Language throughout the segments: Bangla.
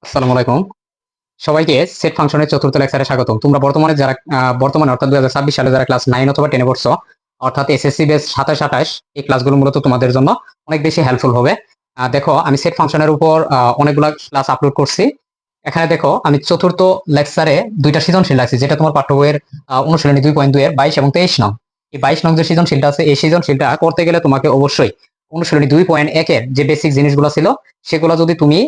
আসসালামু আলাইকুম। সবাইকে সেট ফাংশনের চতুর্থ লেকচারে স্বাগতম। তোমরা বর্তমানে যারা বর্তমানে অর্থাৎ 2026 সালে যারা ক্লাস 9 অথবা 10 এ পড়ছো, অর্থাৎ এসএসসি বেস 27-28, এই ক্লাসগুলো মূলত তোমাদের জন্য অনেক বেশি হেল্পফুল হবে। দেখো, আমি সেট ফাংশনের উপর অনেকগুলা ক্লাস আপলোড করছি। এখানে দেখো, আমি চতুর্থ লেকচারে দুইটা সৃজনশীল রাখছি, যেটা তোমার পাঠ্য বইয়ের অনুশীলনী 2.2 এর 22 এবং 23 নং। এই 22 নং যে সৃজনশীলটা আছে, এই সৃজনশীলটা করতে গেলে তোমাকে অবশ্যই অনুশীলনী 2.1 এর যে বেসিক জিনিসগুলো ছিল, সেগুলো যদি তুমি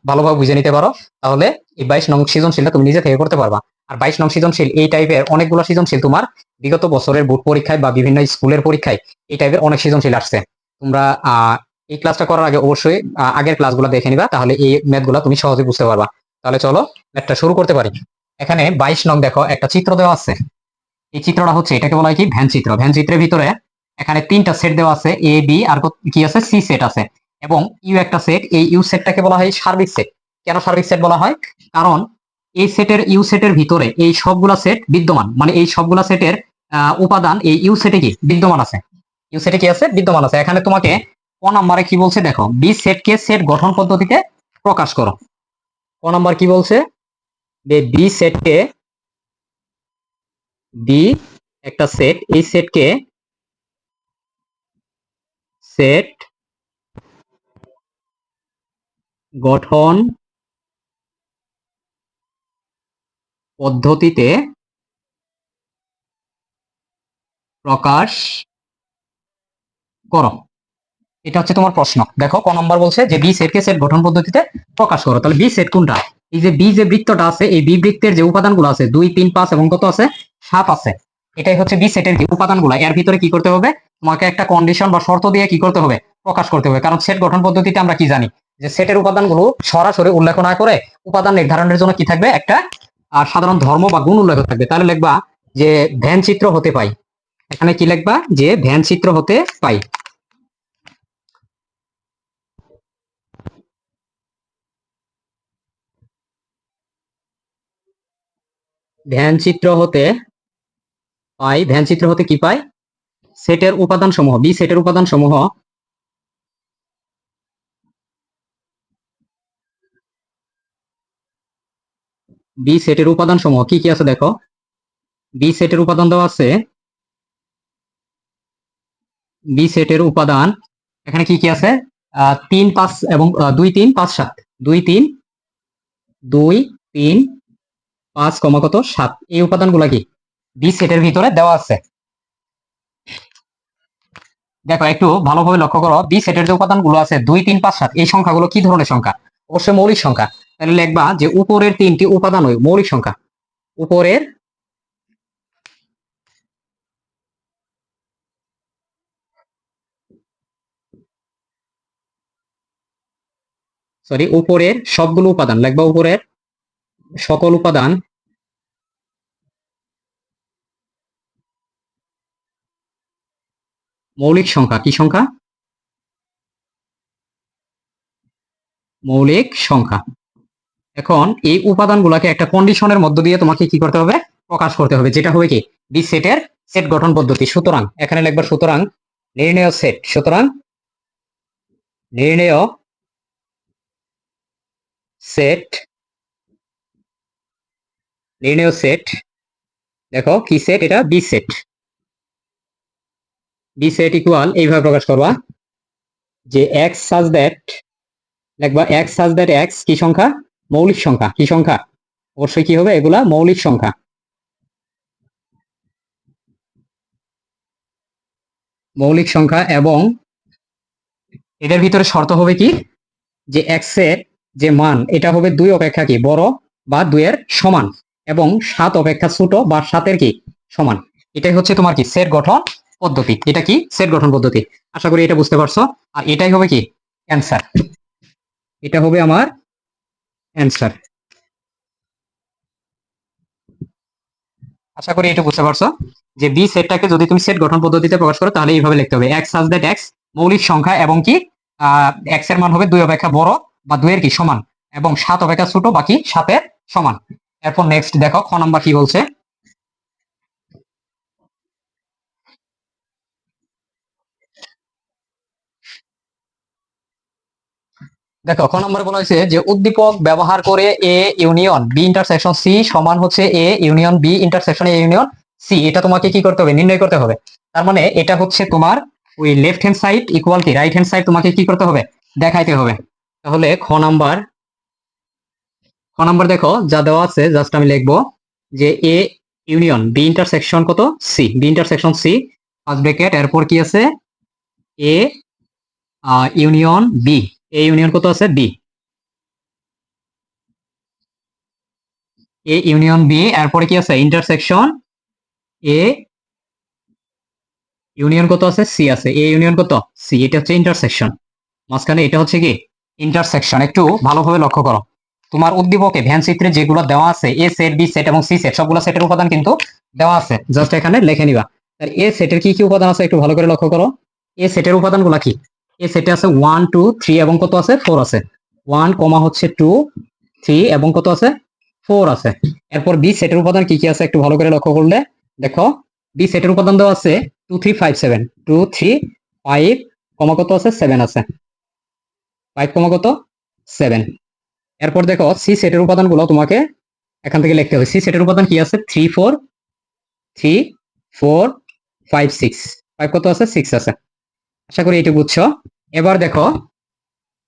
ভালোভাবে বুঝে নিতে পারো, তাহলে এই 22 নং সৃজনশীলটা তুমি নিজে থেকে করতে পারবা। আর 22 নং সৃজনশীল এই টাইপের অনেকগুলো সৃজনশীল তোমার বিগত বছরের বোর্ড পরীক্ষায় বা বিভিন্ন স্কুলের পরীক্ষায় এই টাইপের অনেক সৃজনশীল আসছে। তোমরা এই ক্লাসটা করার আগে অবশ্যই আগের ক্লাসগুলো দেখে নিবা, তাহলে এই ম্যাথগুলো তুমি সহজে বুঝতে পারবা। তাহলে চলো ম্যাথটা শুরু করতে পারি। এখানে 22 নং দেখো, একটা চিত্র দেওয়া আছে। এই চিত্রটা হচ্ছে, এটাকে বলা হয় কি, ভ্যান চিত্র। ভ্যান চিত্রের ভিতরে এখানে তিনটা সেট দেওয়া আছে, এ বি আর কি আছে, সি সেট আছে, এবং ইউ একটা সেট। এই ইউ সেটটাকে বলা হয় সার্বিক সেট। কেন সার্বিক সেট বলা হয়? কারণ এই সেটের, ইউ সেটের ভিতরে এই সবগুলা সেট বিদ্যমান, মানে এই সবগুলা সেটের উপাদান এই ইউ সেটে কি বিদ্যমান আছে। ইউ সেটে কি আছে, বিদ্যমান আছে। এখানে তোমাকে ক নাম্বারে কি বলছে দেখো, বি সেটকে সেট গঠন পদ্ধতিতে প্রকাশ করো। ক নাম্বার কি বলছে, যে বি সেটকে, বি একটা সেট, এই সেটকে সেট গঠন পদ্ধতিতে প্রকাশ করো। এটা হচ্ছে তোমার প্রশ্ন। দেখো, ক নম্বর বলছে যে বি সেটকে সেট গঠন পদ্ধতিতে প্রকাশ করো। তাহলে বি সেট কোনটা? এই যে বি যে বৃত্তটা আছে, এই বি বৃত্তের যে উপাদানগুলো আছে 2, 3, 5 এবং কত আছে, 7 আছে। এটাই হচ্ছে বি সেটের কি উপাদানগুলো। এর ভিতরে কি করতে হবে, তোমাকে একটা কন্ডিশন বা শর্ত দিয়ে কি করতে হবে, প্রকাশ করতে হবে। কারণ সেট গঠন পদ্ধতিতে আমরা কি জানি, যে সেটের উপাদানগুলো সরাসরি উল্লেখ না করে উপাদান নির্ধারণের জন্য কি থাকবে, একটা সাধারণ ধর্ম বা গুণ উল্লেখ থাকবে। তাহলে লিখবা যে ভ্যান চিত্র হতে পাই। এখানে কি লিখবা, যে ভ্যান চিত্র হতে পাই। ধ্যান চিত্র হতে পাই, ধ্যান চিত্র হতে কি পাই, সেটের উপাদান সমূহ, বি সেটের উপাদান সমূহ, বি সেটের উপাদান সমূহ কি কি আছে দেখো। বি সেটের উপাদান দেওয়া আছে, বি সেটের উপাদান এখানে কি কি আছে, 3, 5 এবং 2, 3, 5, 7, 2, 3, 2, 3, 5 কত 7, এই উপাদানগুলা কি বি সেটের ভিতরে দেওয়া আছে। দেখো, একটু ভালোভাবে লক্ষ্য করো, বি সেটের যে উপাদানগুলো আছে 2, 3, 5, 7, এই সংখ্যাগুলো কি ধরনের সংখ্যা, অবশ্যই মৌলিক সংখ্যা। তাহলে লিখবা যে উপরের তিনটি উপাদান মৌলিক সংখ্যা। উপরের, উপরের সবগুলো উপাদান লিখবা, উপরের সকল উপাদান মৌলিক সংখ্যা। কি সংখ্যা? মৌলিক সংখ্যা। এখন এই উপাদানগুলোকে একটা কন্ডিশনের মধ্য দিয়ে তোমাকে কি করতে হবে, প্রকাশ করতে হবে, যেটা হবে কি, বি সেটের সেট গঠন পদ্ধতি। সুতরাং এখানে লিখবা, সুতরাং নির্ণেয় সেট, সুতরাং নির্ণেয় সেট, নির্ণেয় সেট। দেখো কি সেট, এটা B set. B set equal এইভাবে প্রকাশ করবা, যে এক্স সাজ দ্যাট, লিখবা এক্স সাজ দ্যাট এক্স কি সংখ্যা, মৌলিক সংখ্যা। কি সংখ্যা? অবশ্যই কি হবে, এগুলা মৌলিক সংখ্যা। মৌলিক সংখ্যা, এবং এদের ভিতরে শর্ত হবে কি, যে এক্স এর যে মান, এটা হবে 2 অপেক্ষা কি বড় বা 2 এর সমান, এবং 7 অপেক্ষা ছোট বা 7 এর কি সমান। এটাই হচ্ছে তোমার কি সেট গঠন পদ্ধতি। এটা কি সেট গঠন পদ্ধতি। আশা করি এটা বুঝতে পারছো। আর এটাই হবে কি অ্যান্সার, এটা হবে আমার অ্যান্সার। আশা করি এটা বুঝতে পারছো, যে বি সেটটাকে যদি তুমি সেট গঠন পদ্ধতিতে প্রকাশ করো, তাহলে এইভাবে লিখতে হবে, এক্স সাজ দ্যাট এক্স মৌলিক সংখ্যা, এবং কি এক্স এর মান হবে 2 অপেক্ষা বড় বা 2 এর কি সমান, এবং 7 অপেক্ষা ছোট বাকি 7 এর সমান। এরপর নেক্সট দেখো, খ নাম্বার কি বলছে। দেখো ক নম্বরে বলা হয়েছে যে উদ্দীপক ব্যবহার করে A union B intersection C সমান হচ্ছে A union B intersection A union C. এটা তোমাকে কি করতে হবে, নির্ণয় করতে হবে। তার মানে এটা হচ্ছে তোমার ওই লেফট হ্যান্ড সাইড ইকুয়াল কি রাইট হ্যান্ড সাইড তোমাকে কি করতে হবে, দেখাইতে হবে। তাহলে খ নাম্বার দেখো যা দেওয়া আছে, জাস্ট আমি লিখবো যে এ ইউনিয়ন বি ইন্টারসেকশন কত C, B intersection C first bracket, এরপর কি আছে A union B, A union কত আছে বি, এ ইউনিয়ন বি, এরপরে কি আছে ইন্টারসেকশন এ ইউনিয়ন কত আছে সি আছে, এ ইউনিয়ন কত সি, এটা হচ্ছে ইন্টারসেকশন। মাঝখানে এটা হচ্ছে কি ইন্টারসেকশন। একটু ভালোভাবে লক্ষ্য করো, তোমার উদ্দীপকে ভ্যান চিত্রে যেগুলো দেওয়া আছে এ সেট বি সেট এবং সি সেট সবগুলো সেটের উপাদান কিন্তু দেওয়া আছে, জাস্ট এখানে লিখে নিবা। আর এ সেটের কি কি উপাদান আছে একটু ভালো করে লক্ষ্য করো। এ সেটের উপাদানগুলো কি, এ সেটে আছে 1 2 3 এবং কত আছে 4 আছে, 1 কমা হচ্ছে 2 3 এবং কত আছে 4 আছে। এরপর বি সেটের উপাদান কি কি আছে একটু ভালো করে লক্ষ্য করলে দেখো, বি সেটের উপাদান দেওয়া আছে 2 3 5 7, 2 3 5 কমা কত আছে 7 আছে, 5 কমা কত 7। এরপর দেখো সি সেটের উপাদানগুলো তোমাকে এখান থেকে লিখতে হবে। সি সেটের উপাদান কি আছে 3 4 3 4 5 6, 5 কত আছে 6 আছে। আশা করি এইটুকু বুঝছো। এবার দেখো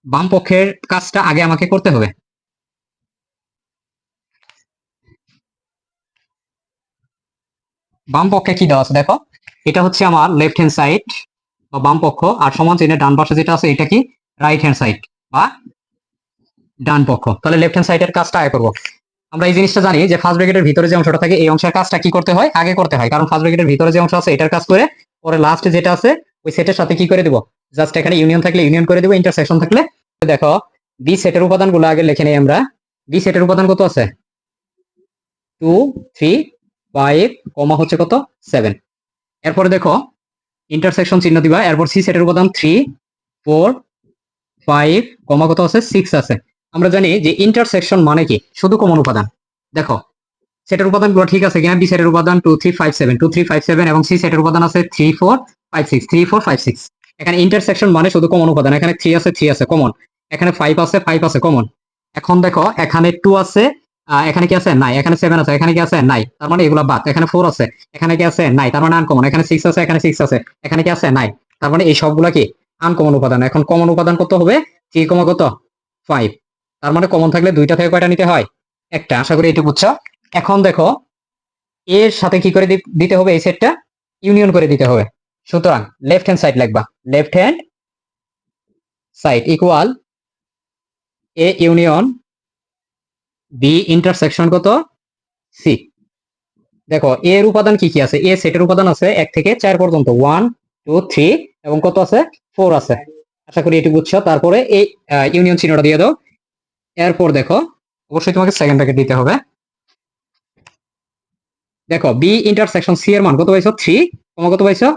বাম পক্ষের কাজটা আগে আমাকে করতে হবে। বাম পক্ষে কি দেওয়া আছে দেখো, এটা হচ্ছে আমার লেফট হ্যান্ড সাইড বা বাম পক্ষ, আর সমান চিহ্নের ডান পাশে যেটা আছে এটা কি রাইট হ্যান্ড সাইড বা ডান পক্ষ। তাহলে লেফট হ্যান্ড সাইডের কাজটা আগে করবো। আমরা এই জিনিসটা জানি যে ফার্স্ট ব্র্যাকেটের ভিতরে যে অংশটা থাকে এই অংশের কাজটা কি করতে হয়, আগে করতে হয়, কারণ ফার্স্ট ব্র্যাকেটের ভিতরে যে অংশ আছে এটার কাজ করে পরে লাস্ট যেটা আছে ওই সেটের সাথে কি করে দিব, জাস্ট এখানে ইউনিয়ন থাকলে ইউনিয়ন করে দিব, ইন্টারসেকশন থাকলে। দেখো বি সেটের উপাদানগুলো আগে লিখে নেই আমরা। বি সেটের উপাদান কত আছে 2 3 5 কমা হচ্ছে কত 7। এরপরে দেখো ইন্টারসেকশন চিহ্ন দিবা, এরপর সি সেটের উপাদান 3 4 5 কমা কত আছে 6 আছে। আমরা জানি যে ইন্টারসেকশন মানে কি শুধু কমন উপাদান। দেখো সেটের উপাদানগুলো ঠিক আছে কিনা, বি সেটের উপাদান 2 3 5 7 2 3 5 7 এবং সি সেটের উপাদান আছে 3 4 5 6 3 4 5 6। এখানে ইন্টারসেকশন মানে শুধু কমন উপাদান, এখানে 3 আছে 3 আছে কমন, এখানে 5 আছে 5 আছে কমন। এখন দেখো এখানে 2 আছে, এখানে কি আছে নাই, এখানে 7 আছে, এখানে কি আছে নাই, তার মানে এগুলা বাদ। এখানে 4 আছে, এখানে কি আছে নাই, তার মানে আনকমন। এখানে 6 আছে, এখানে 6 আছে, এখানে কি আছে নাই, তার মানে এই সবগুলা কি আনকমন উপাদান। এখন কমন উপাদান কত হবে 3 কত 5, তার মানে কমন থাকলে দুইটা থেকে কয়টা নিতে হয় একটা। আশা করি এটুকু বুঝছো। এখন দেখো এর সাথে কি করে দিতে হবে, এই সেটটা ইউনিয়ন করে দিতে হবে। সুতরাং লেফট হ্যান্ড সাইড লিখবা, left hand side equal A union B intersection কত সি। দেখো এর উপাদান কি কি আছে, এ সেটের উপাদান আছে 1 থেকে 4 পর্যন্ত, 1 2 3 এবং কত আছে 4 আছে। আশা করি এটুকু বুঝছো। তারপরে এই ইউনিয়ন চিহ্নটা দিয়ে দাও। এরপর দেখো অবশ্যই তোমাকে সেকেন্ড ব্র্যাকেট দিতে হবে। দেখো বি ইন্টারসেকশন সি এর মান কত পাইছো 3 কত পাইছো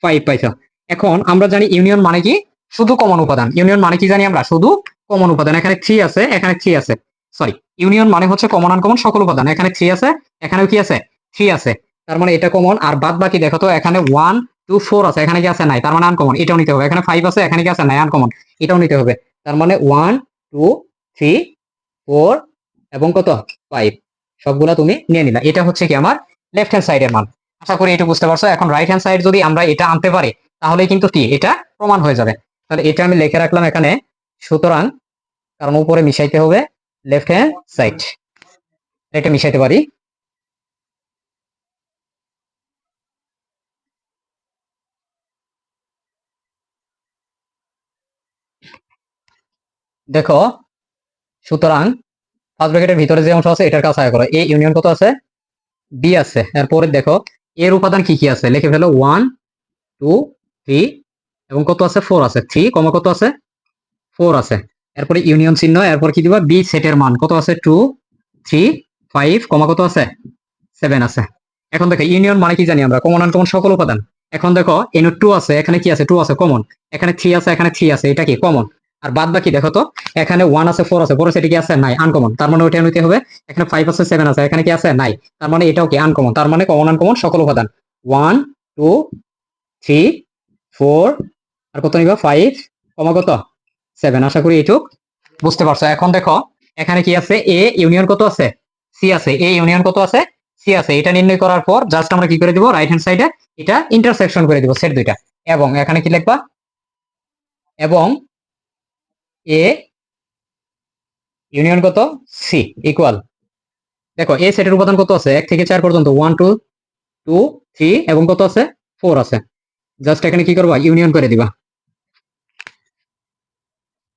5 পাইছো। এখন আমরা জানি ইউনিয়ন মানে কি শুধু কমন উপাদান। ইউনিয়ন মানে কি জানি আমরা শুধু কমন উপাদান। এখানে 3 আছে, এখানে 3 আছে, সরি ইউনিয়ন মানে হচ্ছে কমন আনকমন সকল উপাদান। এখানে 3 আছে, এখানেও কি আছে 3 আছে, তার মানে এটা কমন। আর বাদ বাকি দেখো তো এখানে 1 2 4 আছে, এখানে কি আছে নাই, তার মানে আনকমন, এটাও নিতে হবে। এখানে 5 আছে, এখানে কি আছে নাই, আনকমন, এটাও নিতে হবে। তার মানে 1 2 3 4 এবং কত 5 সবগুলা তুমি নিয়ে নিলা। এটা হচ্ছে কি আমার লেফট হ্যান্ড সাইডের মান। আশা করি এটা বুঝতে পারছো। এখন রাইট হ্যান্ড সাইড যদি আমরা এটা আনতে পারি তাহলে কিন্তু কি এটা প্রমাণ হয়ে যাবে। তাহলে এটা আমি লিখে রাখলাম এখানে। সুতরাং কারণ উপরে মিশাইতে হবে লেফট হ্যান্ড সাইড, এটা মিশাইতে পারি। দেখো সুতরাং ফার্স্ট ব্র্যাকেটের ভিতরে যে অংশ আছে এটার কাছে আয় করো, এ ইউনিয়ন কত আছে বি আছে। এরপরে দেখো এর উপাদান কি কি আছে লিখে ফেলো, 1 2 3 এবং কত আছে 4 আছে, 3 কত আছে 4 আছে। এরপরে ইউনিয়ন চিহ্ন, এরপর কি দিবা বি সেটের মান কত আছে 2 3 5 কত আছে 7 আছে। এখন দেখো ইউনিয়ন মানে কি জানি আমরা কমন আনকমন সকল উপাদান। এখন দেখো এন 2 আছে, এখানে কি আছে 2 আছে কমন, এখানে 3 আছে, এখানে 3 আছে, এটা কি কমন। আর বাদ বাকি দেখো তো এখানে 1 আছে 4 আছে, পরে সেটা কি আছে নাই, আনকমন, তার মানে ওইটা নিতে হবে। এখানে 5 আছে 7 আছে, এখানে কি আছে নাই, তার মানে এটাও কি আনকমন, তার মানে কমন আনকমন সকল উপাদান। 1 2 3 4 আর কত নিবা 5 কত 7। আশা করি এইটুক বুঝতে পারছো? এখন দেখো এখানে কি আছে, এ ইউনিয়ন কত আছে, সি আছে, এ ইউনিয়ন কত আছে, সি আছে। এটা নির্ণয় করার পর জাস্ট আমরা কি করে দিব, রাইট হ্যান্ড সাইডে এটা ইন্টারসেকশন করে দিব সেট দুইটা। এবং এখানে কি লিখবা, এবং এ ইউনিয়ন কত, সি ইকুয়াল, দেখো এ সেটের উপাদান কত আছে, 1 থেকে 4 পর্যন্ত, 1 2 2 3 এবং কত আছে, 4 আছে। জাস্ট এখানে কি করবা, ইউনিয়ন করে দিবা।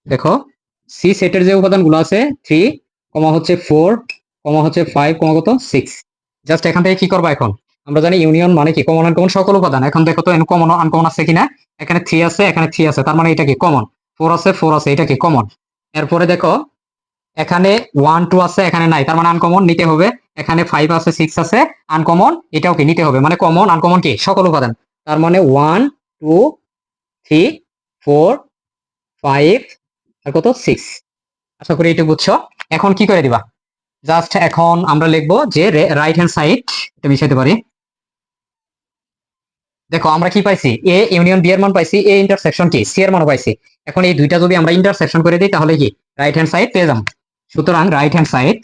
দেখো সি সেটের যে উপাদানগুলো আছে 3 কমা হচ্ছে 4 কমা হচ্ছে 5 কমা কত 6, জাস্ট এখান থেকে কি করবা, এখন আমরা জানি ইউনিয়ন মানে কি, কমন আনকমন সকল উপাদান। এখন দেখো তো কমন আনকমন আছে কিনা, এখানে 3 আছে, এখানে 3 আছে, তার মানে এটা কি কমন, 4 আছে 4 আছে, এটা কি কমন। এরপরে দেখো এখানে 1 2 আছে, এখানে নাই, তার মানে আনকমন নিতে হবে। এখানে 5 আছে 6 আছে, আনকমন, এটাও কি নিতে হবে, মানে কমন আনকমন কি সকল উপাদান। তার মানে 1 2 3 4 5 আর কত 6। আশা করি এটা বুঝছো। এখন কি করে দিবা, জাস্ট এখন আমরা লিখবো যে রাইট হ্যান্ড সাইড, এটা মিশাইতে পারি। দেখো আমরা কি পাইছি, এ ইউনিয়ন বি এর মান পাইছি, এ ইন্টারসেকশন কি সি এর মানও পাইছি। এখন এই দুইটা যদি আমরা ইন্টারসেকশন করে দিই তাহলে কি রাইট হ্যান্ড সাইড পেয়ে যাবো। সুতরাং রাইট হ্যান্ড সাইড,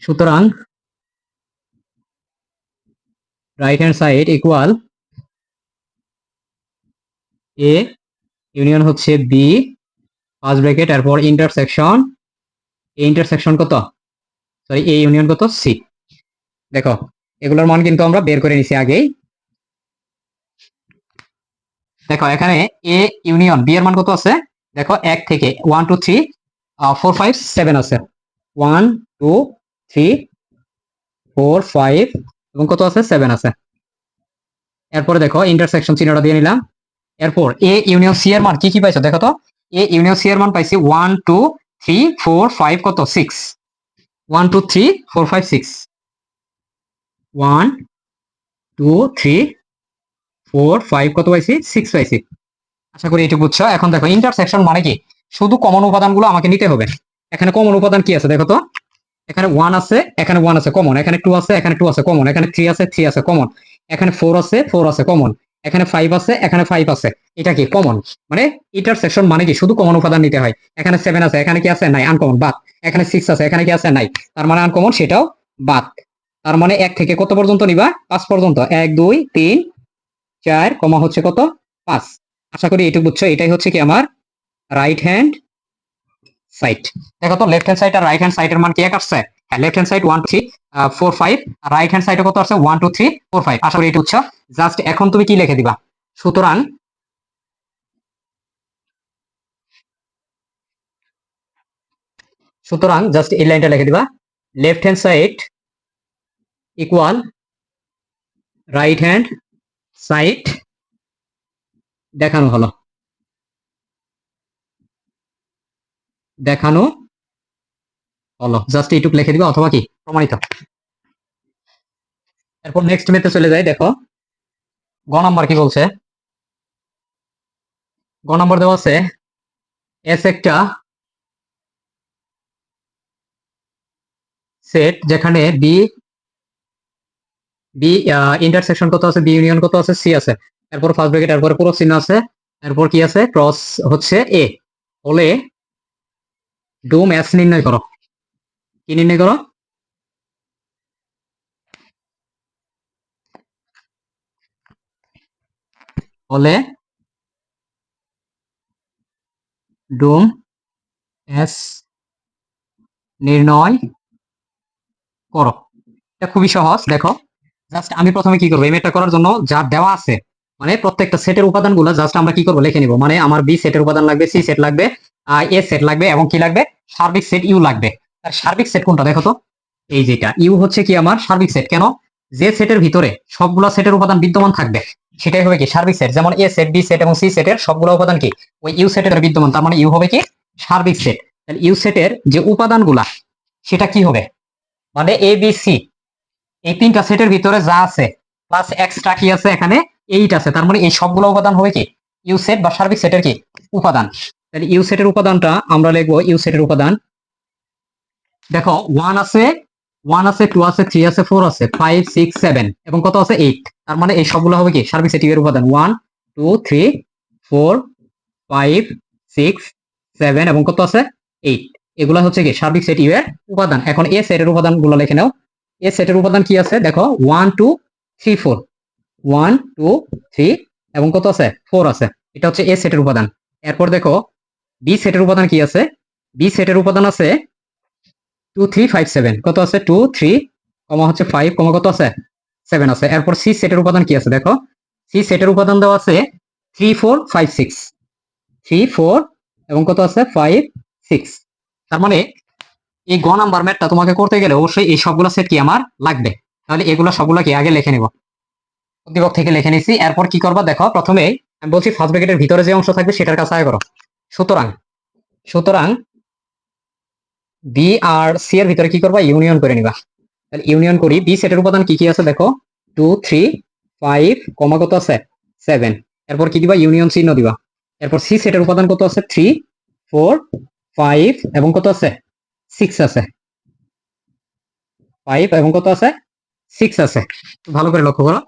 সুতরাং right hand side equal A union হচ্ছে বি ফার্স্ট ব্র্যাকেট, এরপর ইন্টারসেকশন, এ ইন্টারসেকশন কত, সরি এ ইউনিয়ন কত সি। দেখো এগুলোর মান কিন্তু আমরা বের করে নিছি আগেই। দেখো এখানে এ ইউনিয়ন বি এর মান কত আছে, দেখো 1 থেকে 1 2 3 4 5 7 আছে, 1 2 3 4 5 এবং কত আছে 7 আছে। এরপরে দেখো ইন্টারসেকশন চিহ্নটা দিয়ে নিলাম। এরপর এ ইউনিয়ন সি এর মান কি কি পাইছো, দেখো তো এ ইউনিয়ন সি এর মান পাইছি 1 2 3 4 5 কত 6, 1 2 3 4 5 6, 1 2 3 4 5 কত পাইছি 6 পাইছি। আশা করি এটা বুঝছো। এখন দেখো ইন্টারসেকশন মানে কি, শুধু কমন উপাদানগুলো আমাকে নিতে হবে। এখানে কমন উপাদান কি আছে দেখো তো, এখানে 1 আছে, এখানে 1 আছে কমন, এখানে 2 আছে, এখানে 2 আছে কমন, এখানে 3 আছে 3 আছে কমন, এখানে 4 আছে 4 আছে কমন, এখানে 5 আছে, এখানে 5 আছে, এটা কি কমন। মানে ইন্টারসেকশন মানে কি শুধু কমন উপাদান নিতে হয়। এখানে 7 আছে, এখানে কি আছে নাই, আনকমন বাদ। এখানে 6 আছে, এখানে কি আছে নাই, তার মানে আনকমন, সেটাও বাদ। তার মানে 1 থেকে কত পর্যন্ত নিবা, 5 পর্যন্ত, 1 2 3 4 কমা হচ্ছে কত 5। আশা করি এটুকু বুঝছো। এটাই হচ্ছে কি আমার রাইট হ্যান্ড সাইড। দেখো তো লেফট হ্যান্ড সাইড আর রাইট হ্যান্ড সাইডের মান কি এক আসছে, হ্যাঁ লেফট হ্যান্ড সাইড 1 2 3 4 5, আর রাইট হ্যান্ড সাইডে কত আছে 1 2 3 4 5। আশা করি এটা বুঝছো। জাস্ট এখন তুমি কি লিখে দিবা, সুতরাং সুতরাং জাস্ট এই লাইনটা লিখে দিবা, left hand side equal right hand side দেখানো হলো, দেখানো হলো, জাস্ট এইটুকু লিখে দিবা, অথবা কি প্রমাণিত। এরপর নেক্সট মেথে চলে যাই। দেখো গ নাম্বার কি বলছে, গ নাম্বার দেওয়া আছে এস একটা সেট যেখানে বি বি ইন্টারসেকশন কত আছে, বি ইউনিয়ন কত আছে, সি আছে, এরপর ফার্স্ট ব্র্যাকেট, এরপর পুরো চিহ্ন আছে, এরপর কি আছে ক্রস হচ্ছে এ, হলে ডোম এস নির্ণয় করো। কি নির্ণয় করো, হলে ডোম এস নির্ণয় করো। এটা খুবই সহজ। দেখো জাস্ট আমি প্রথমে কি করবো, এই ম্যাথটা করার জন্য যা দেওয়া আছে, মানে প্রত্যেকটা সেটের উপাদানগুলো জাস্ট আমরা কি করবো লিখে নিব। মানে আমার বি সেটের উপাদান লাগবে, সি সেট লাগবে, এ সেট লাগবে, এবং কি লাগবে, সার্বিক সেট ইউ লাগবে। তার সার্বিক সেট কোনটা দেখো তো, এই যেটা ইউ হচ্ছে কি আমার সার্বিক সেট। কেন, যে সেটের ভিতরে সবগুলো সেটের উপাদান বিদ্যমান থাকবে সেটাই হবে কি সার্বিক সেট। যেমন এ সেট, বি সেট এবং সি সেটের সবগুলো উপাদান কি ওই ইউ সেটের বিদ্যমান, তার মানে ইউ হবে কি সার্বিক সেট। তাহলে ইউ সেটের যে উপাদানগুলা সেটা কি হবে, মানে এ বি সি এই তিনটা সেটের ভিতরে যা আছে প্লাস এক্সট্রা কি আছে এখানে 8 আছে, তার মানে এই সবগুলো উপাদান হবে কি ইউ সেট বা সার্বিক সেটের কি উপাদান। তাহলে ইউ সেটের উপাদানটা আমরা লিখবো, ইউ সেটের উপাদান দেখো 1 আছে, 1 আছে 2 আছে 3 আছে 4 আছে 5 6 7 এবং কত আছে 8, তার মানে এই সবগুলো হবে কি সার্বিক সেট এর উপাদান 1 2 3 4 5 6 7 এবং কত আছে 8। এগুলা হচ্ছে কি সার্বিক সেট ইউ এর উপাদান। এখন এ সেটের উপাদানগুলো লিখে নাও। এ সেটের উপাদান কি আছে দেখো 1 2 3 4, 1 2 3 এবং কত আছে 4 আছে। এটা হচ্ছে এ সেটের উপাদান। এরপর দেখো বি সেটের উপাদান কি আছে, বি সেটের উপাদান আছে 2 3 5 7, কত আছে 2 3 কমা হচ্ছে 5 কমা কত আছে 7 আছে। এরপর সি সেটের উপাদান কি আছে দেখো, সি সেটের উপাদান দেওয়া আছে 3 4 5 6, 3 4 এবং কত আছে 5 6। তার মানে এই গ নাম্বার ম্যাথটা তোমাকে করতে গেলে অবশ্যই এই সবগুলো সেট কি আমার লাগবে। তাহলে এগুলো সবগুলো কি আগে লিখে নিব, উদ্দীপক থেকে লিখে নিছি। এরপর কি করবা দেখো, প্রথমে আমি বলছি ফার্স্ট ব্র্যাকেটের ভিতরে যে অংশ থাকবে সেটার কাছে আগে করো। সুতরাং সুতরাং বি আর সি এর ভিতরে কি করবা, ইউনিয়ন করে নিবা। তাহলে ইউনিয়ন করি, বি সেটের উপাদান কি কি আছে দেখো 2 3 5 কমা কত আছে 7। এরপর কি দিবা, ইউনিয়ন চিহ্ন দিবা। এরপর সি সেটের উপাদান কত আছে 3 4 5 এবং কত আছে 6 আছে, 5 এবং কত আছে 6 আছে। ভালো করে লক্ষ্য করো,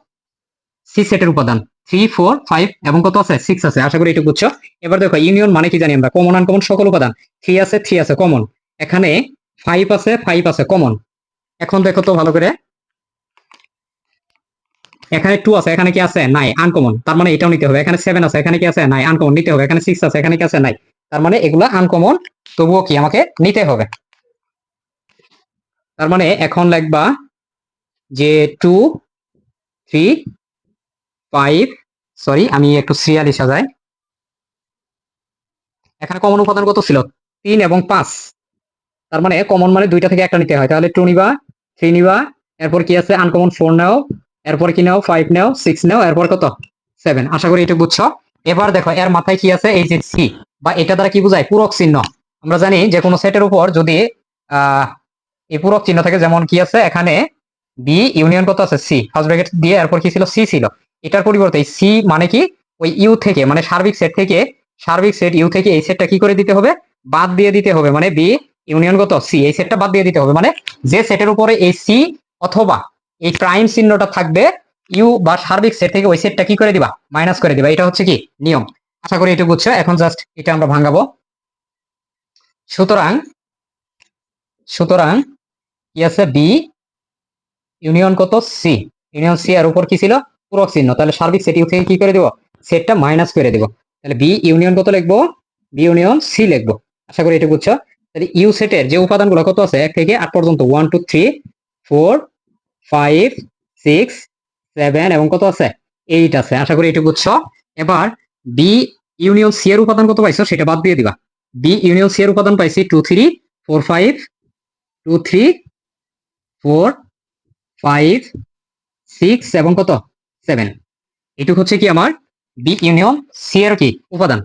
সি সেটের উপাদান 3 4 5 এবং কত আছে 6 আছে। আশা করি এটুকু বুঝছো। এবার দেখো ইউনিয়ন মানে কি জানি আমরা, কমন আনকমন সকল উপাদান। 3 আছে 3 আছে কমন, এখানে 5 আছে 5 আছে কমন। এখন দেখো তো ভালো করে, এখানে 2 আছে, এখানে কি আছে নাই আনকমন, তার মানে এটাও নিতে হবে। এখানে 7 আছে, এখানে কি আছে নাই আনকমন, নিতে হবে। এখানে 6 আছে, এখানে কি আছে নাই, তার মানে এগুলা আনকমন, তবুও কি আমাকে নিতে হবে। তার মানে এখন লিখবা যে 2 3 5, সরি আমি একটু সিরিয়ালি সাজাই। এখানে কমন উপাদান কত ছিল 3 এবং 5, তার মানে কমন মানে দুইটা থেকে একটা নিতে হয়। তাহলে 2 নিবা 3 নিবা, এরপর কি আছে আনকমন 4 নাও, এরপর কি নাও 5 নাও 6 নাও, এরপর কত 7। আশা করি এটা বুঝছো। এবার দেখো এর মাথায় কি আছে, এই যে সি বা এটা দ্বারা কি বোঝায়, পূরক চিহ্ন। আমরা জানি যে কোনো সেটের উপর যদি এই পূরক চিহ্ন থাকে, যেমন কি আছে এখানে বি ইউনিয়ন কত আছে সি, ফার্স্ট ব্র্যাকেট দিয়ে এরপর কি ছিল সি ছিল। এটার পরিবর্তে সি মানে কি ওই ইউ থেকে, মানে সার্বিক সেট থেকে, সার্বিক সেট ইউ থেকে এই সেটটা কি করে দিতে হবে, বাদ দিয়ে দিতে হবে। মানে বি ইউনিয়ন কত সি, এই সেটটা বাদ দিয়ে দিতে হবে। মানে যে সেটের উপরে এই সি অথবা এই প্রাইম চিহ্নটা থাকবে ইউ বা সার্বিক সেট থেকে, ওই সেটটা কি করে দিবা, মাইনাস করে দিবা। এটা হচ্ছে কি নিয়ম। আশা করি এটা বুঝছো। এখন জাস্ট এটা আমরা ভাঙাবো। সুতরাং সুতরাং কি আছে বি ইউনিয়ন কত সি, ইউনিয়ন সি এর উপর কি ছিল পূরক চিহ্ন। তাহলে সার্বিক সেট ইউ থেকে কি করে দেব, সেটটা মাইনাস করে দেব। তাহলে বি ইউনিয়ন কত লিখবো, বি ইউনিয়ন সি লিখবো। আশা করি এটা বুঝছো। তাহলে ইউ সেটের যে উপাদানগুলো কত আছে 1 থেকে 8 পর্যন্ত, 1 2 3 4 5 6 7 এবং কত আছে 8 আছে। আশা করি এটা বুঝছো। এবার বি ইউনিয়ন সি এর উপাদান কত পাইছো সেটা বাদ দিয়ে দিবা। বি ইউনিয়ন সি এর উপাদান পাইছি 2 3 4 5 2 3 4 5 6 এবং কত 7। এটুকু হচ্ছে কি আমার বি ইউনিয়ন সি এর কি উপাদান।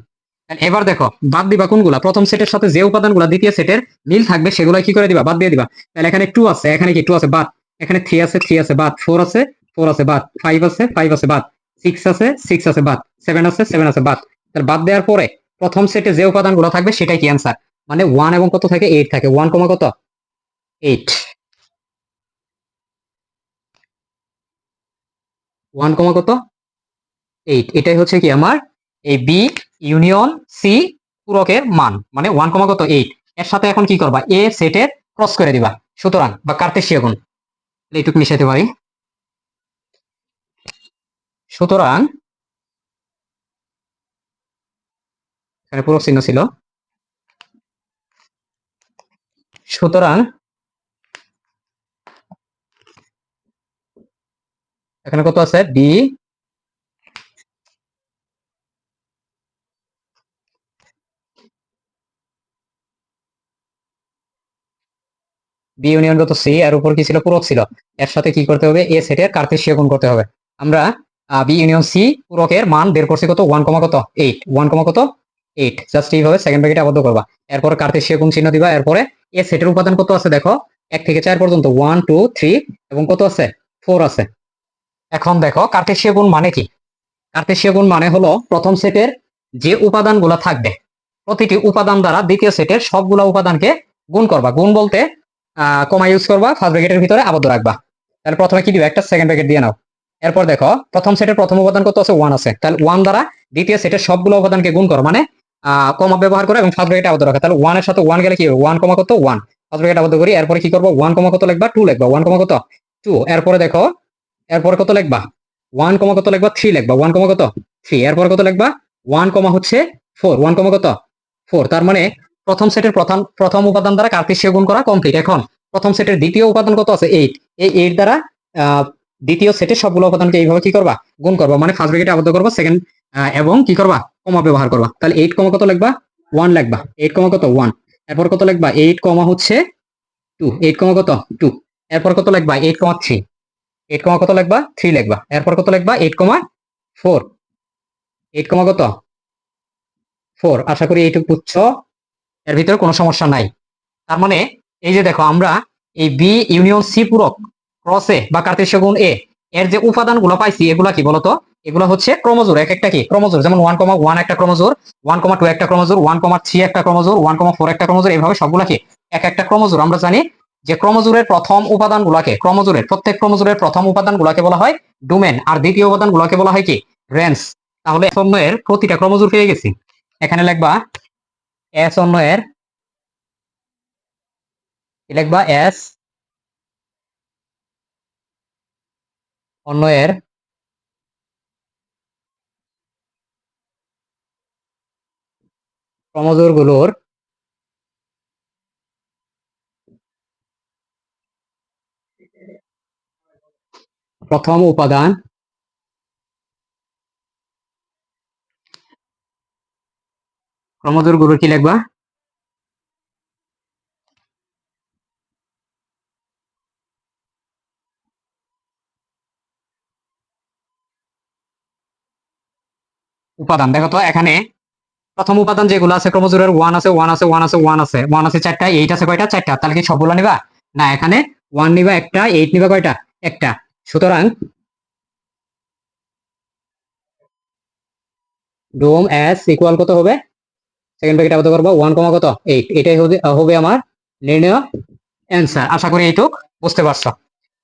এবার দেখো বাদ দিবা কোনগুলা, প্রথম সেটের সাথে যে উপাদানগুলো দ্বিতীয় সেটের মিল থাকবে সেগুলো কি করে দিবা, বাদ দিয়ে দিবা। তাহলে এখানে 2 আছে, এখানে কি 2 আছে বাদ, এখানে 3 আছে 3 আছে বাদ, 4 আছে 4 আছে বাদ, 5 আছে 5 আছে বাদ, 6 আছে 6 আছে বাদ, 7 আছে 7 আছে বাদ। তাহলে বাদ দেওয়ার পরে প্রথম সেটে যে উপাদানগুলো থাকবে সেটাই কি অ্যান্সার। মানে 1 এবং কত থাকে 8 থাকে, 1 কমা কত 8, 1 কমা কত 8। এটাই হচ্ছে কি আমার এই বি ইউনিয়ন সি পূরকের মান, মানে 1 কমা কত 8। এর সাথে এখন কি করবা, এ সেটের ক্রস করে দিবা। সুতরাং বা কার্তেশীয় গুণ, এইটুকু মিশাইতে পারি। সুতরাং এখানে পূরক চিহ্ন ছিল। সুতরাং এখানে কত আছে বি বি ইউনিয়নগত সি এর উপর কি ছিল পূরক ছিল, এর সাথে কি করতে হবে, এ সেটের কার্তেশীয় গুণ করতে হবে। আমরা বি ইউনিয়ন সি পূরকের মান বের করছি কত 1 কমা কত 8, 1 কমা কত 8। জাস্ট এইভাবে সেকেন্ড ব্র্যাকেটে আবদ্ধ করবা। এরপর কার্তেশীয় গুণ চিহ্ন দিবা। এরপরে এ সেটের উপাদান কত আছে দেখো 1 থেকে 4 পর্যন্ত, 1 2 3 এবং কত আছে 4 আছে। এখন দেখো কার্তেশীয় গুণ মানে কি, কার্তেশীয় গুণ মানে হলো প্রথম সেটের যে উপাদানগুলো থাকবে প্রতিটি উপাদান দ্বারা দ্বিতীয় সেটের সবগুলা উপাদানকে গুণ করবা। গুণ বলতে কমা ইউজ করবা, ফার্স্ট ব্র্যাকেটের ভিতরে আবদ্ধ রাখবা। তাহলে প্রথমে কি দিবে, একটা সেকেন্ড ব্র্যাকেট দিয়ে নাও। এরপর দেখো প্রথম সেটের প্রথম উপাদান কত আছে 1 আছে, তাহলে 1 দ্বারা দ্বিতীয় সেটের সবগুলো উপাদানকে গুণ করো, মানে কমা ব্যবহার করো এবং ফার্স্ট ব্র্যাকেটে আবদ্ধ রাখো। তাহলে 1 এর সাথে 1 গেলে কি হবে, 1 কমা কত 1, ফার্স্ট ব্র্যাকেট আবদ্ধ করি। এরপরে কি করব, 1 কমা কত লিখবা 2 লিখবা, 1 কমা কত 2। এরপরে দেখো, এরপরে কত লিখবা 1 কমা কত লিখবা 3 লিখবা, 1 কমা কত 3। এরপরে কত লিখবা 1 কমা হচ্ছে 4, 1 কমা কত 4। তার মানে প্রথম সেটের প্রথম উপাদান দ্বারা কার্তেশীয় গুণ করা কমপ্লিট। এখন প্রথম সেটের দ্বিতীয় উপাদান কত আছে 8, এই 8 দ্বারা দ্বিতীয় সেটের সবগুলো উপাদানকে এইভাবে কি করবা গুণ করবা, মানে ফার্স্ট ব্র্যাকেটে আবদ্ধ করবা, সেকেন্ড এবং কি করবা কমা ব্যবহার করবা। তাহলে 8 কমা কত লিখবা 1 লিখবা, 8 কমা কত 1। এরপর কত লিখবা 8 কমা হচ্ছে 2, 8 কমা কত 2। এরপর কত লিখবা 8 কমা 3, 8 কমা কত লিখবা 3 লিখবা। এরপর কত লিখবা 8 কমা 4, 8 কমা কত 4। আশা করি এইটুকু বুঝছো, এর ভিতরে কোনো সমস্যা নাই। তার মানে এই যে দেখো, আমরা এই বি ইউনিয়ন সি পূরক ক্রস এ বা কার্তেশীয় গুণ এ এর যে উপাদানগুলো পাইছি, এগুলা কি বলতো, এগুলো হচ্ছে ক্রমজোর, এক একটা কি ক্রমজোর। যেমন 1,1 একটা ক্রমজোর, 1,2 একটা ক্রমজোর, 1,3 একটা ক্রমজোর, 1,4 একটা ক্রমজোর, এইভাবে সবগুলা কি এক একটা ক্রমজোর। আমরা জানি যে ক্রমজোরের প্রথম উপাদানগুলোকে, ক্রমজোরের প্রত্যেক ক্রমজোরের প্রথম উপাদানগুলোকে বলা হয় ডোমেন, আর দ্বিতীয় উপাদানগুলোকে বলা হয় কি রেঞ্জ। তাহলে এস অন্যের প্রতিটা ক্রমজোর পেয়ে গেছি। এখানে লিখবা এস অন্যের, লিখবা এস অন্যের ক্রমজোর গুলোর প্রথম উপাদান ক্রমজোর গুলোর কি লিখবা উপাদান। দেখো তো এখানে প্রথম উপাদান যেগুলো আছে ক্রমজোরের 1 আছে, 1 আছে, 1 আছে, 1 আছে, 1 আছে 4টা, 8 আছে কয়টা 4টা। তাহলে কি সবগুলো নিবা না, এখানে 1 নিবা একটা, 8 নিবা কয়টা একটা। সুতরাং ডোম এস ইকুয়াল কত হবে, সেকেন্ড ব্র্যাকেট আবদ্ধ করবো 1 কমা কত 8, এটাই হবে আমার নির্ণয় অ্যান্সার। আশা করি এইটুক বুঝতে পারছো।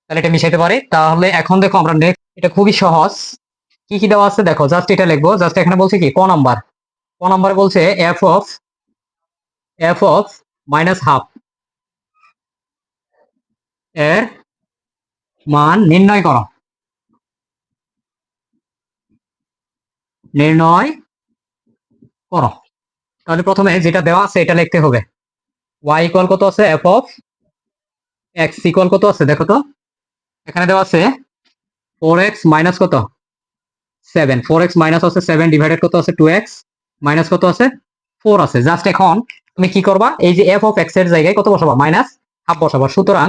তাহলে এটা মিশাইতে পারি। তাহলে এখন দেখো আমরা নেক্সট, এটা খুবই সহজ। কি কি দেওয়া আছে দেখো, জাস্ট এটা লিখবো। জাস্ট এখানে বলছে কি ক নাম্বারে বলছে এফ অফ মাইনাস হাফ এর মান নির্ণয় করো, নির্ণয় করো। তাহলে প্রথমে যেটা দেওয়া আছে এটা লিখতে হবে। y ইকুয়াল কত আছে, এফ অফ এক্স ইকুয়াল কত আছে দেখো তো, এখানে দেওয়া আছে 4x মাইনাস কত 7, 4x মাইনাস আছে 7 ডিভাইডেড কত আছে 2x মাইনাস কত আছে 4 আছে। জাস্ট এখন তুমি কি করবা, এই যে এফ অফ এক্স এর জায়গায় কত বসাবা, মাইনাস হাফ বসাবা। সুতরাং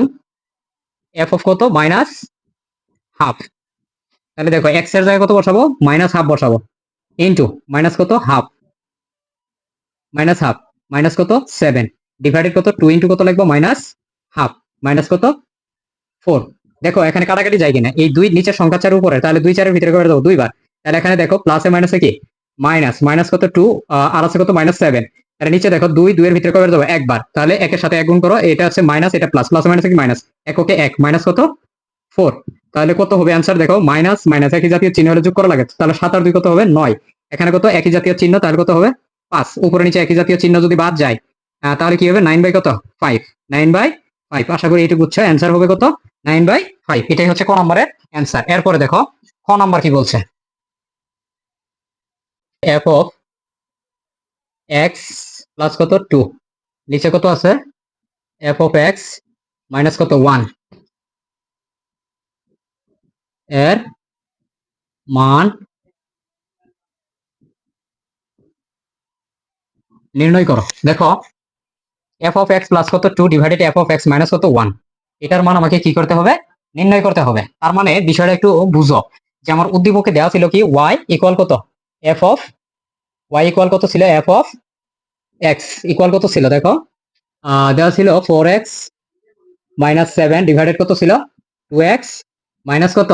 এফ অফ কত মাইনাস হাফ। তাহলে দেখো এক্স এর জায়গায় কত বসাবো, মাইনাস হাফ বসাবো, ইন্টু মাইনাস কত হাফ, মাইনাস হাফ মাইনাস কত 7 ডিভাইডেড কত 2 ইন্টু কত লিখবো মাইনাস হাফ, মাইনাস কত 4। দেখো এখানে কাটাকাটি যায় কিনা, এই 2 নিচের সংখ্যা 4 উপরে, তাহলে 2 4 এর ভিতরে করে দেবো 2 বার। তাহলে এখানে দেখো প্লাসে মাইনাসে কি মাইনাস, মাইনাস কত 2 আর আছে কত মাইনাস 7। তাহলে নিচে দেখো 2 2 এর ভিতরে করে দেবো একবার, তাহলে একের সাথে এক গুণ করো, এটা হচ্ছে মাইনাস, এটা প্লাস, প্লাস মাইনাসে কি মাইনাস, এককে এক মাইনাস কত 4। তাহলে কত হবে অ্যান্সার দেখো, মাইনাস মাইনাস একই জাতীয় চিহ্ন হলে যোগ করা লাগে, তাহলে 7 আর 2 কত হবে 9। এখানে কত একই জাতীয় চিহ্ন, তাহলে কত হবে 5। উপরে নিচে একই জাতীয় চিহ্ন যদি বাদ যায় তাহলে কি হবে 9 বাই কত 5, 9/5। আশা করি এইটুকু বুঝছো, অ্যান্সার হবে কত 9/5। এটাই হচ্ছে ক নম্বরের অ্যান্সার। এরপরে দেখো খ নাম্বার কি বলছে, এফ অফ এক্স প্লাস কত 2, নিচে কত আছে এফ অফ এক্স মাইনাস কত 1 এর মান নির্ণয় করো। দেখো এফ অফ এক্স প্লাস কত 2 divided F of x minus কত 1, এটার মান আমাকে কি করতে হবে, নির্ণয় করতে হবে। তার মানে বিষয়টা একটু বুঝো, যে আমার উদ্দীপকে দেওয়া ছিল কি y ইকুয়াল কত এফ অফ y ইকুয়াল কত ছিল, এফ অফ এক্স ইকুয়াল কত ছিল দেখো, দেওয়া ছিল 4x মাইনাস 7 ডিভাইডেড কত ছিল 2x মাইনাস কত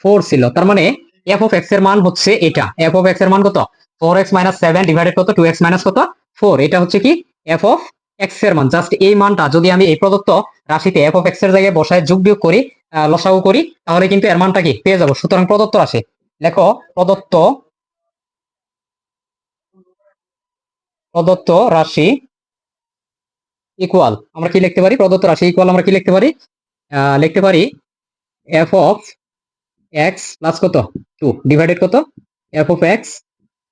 4 ছিল। তার মানে এফ অফ এক্স এর মান হচ্ছে এটা, এফ অফ এক্স এর মান কত 4x মাইনাস 7 ডিভাইডেড কত 2x মাইনাস কত 4, এটা হচ্ছে কি এফ অফ এক্স এর মান। জাস্ট এই মানটা যদি আমি এই প্রদত্ত রাশিতে এফ অফ এক্স এর জায়গায় বসায় যোগ বিয়োগ করি, লসাগু করি, তাহলে কিন্তু এর মানটা কি পেয়ে যাবো। সুতরাং প্রদত্ত রাশি লেখো, প্রদত্ত প্রদত্ত রাশি ইকুয়াল, আমরা কি লিখতে পারি? প্রদত্ত রাশি ইকুয়াল আমরা কি লিখতে পারি? লিখতে পারি এফ অফ এক্স প্লাস কত 2 ডিভাইডেড কত এফ অফ এক্স